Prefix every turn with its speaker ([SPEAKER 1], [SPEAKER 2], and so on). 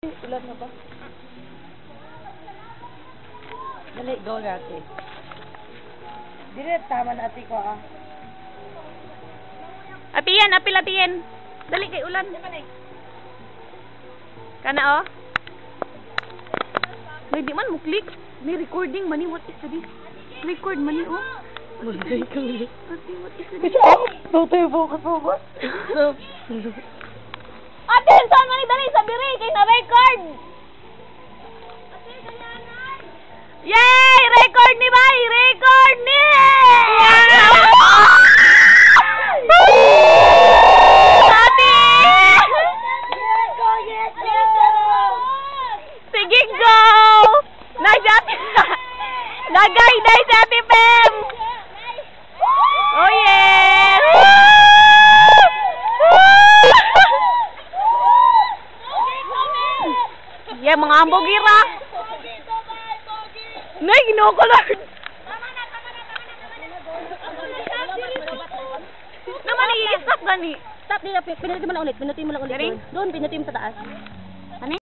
[SPEAKER 1] Ulan na ba? Dali, go natin. Dili, tama na ati ko ah.
[SPEAKER 2] Apiyan, apilatiin. Dali kay ulan. Kana oh. May di man mo click. May recording mani. What is this? Record mani oh.
[SPEAKER 1] Magday ka ulit.
[SPEAKER 2] Ate, what is this?
[SPEAKER 1] No tayo focus mo ba?
[SPEAKER 2] Ate, saan man dali sa biri kay na record. Yay! Record ni Bay! Record ni! Ate! Sige, go! Nagay na si Ate Pem! Oh, yes! Yeah, mga hamburgira! Nay, ginokolard! Naman, i-stop gani.
[SPEAKER 1] Stop nila, pinutin mo lang ulit. Pinutin mo lang ulit. Doon, pinutin mo sa taas.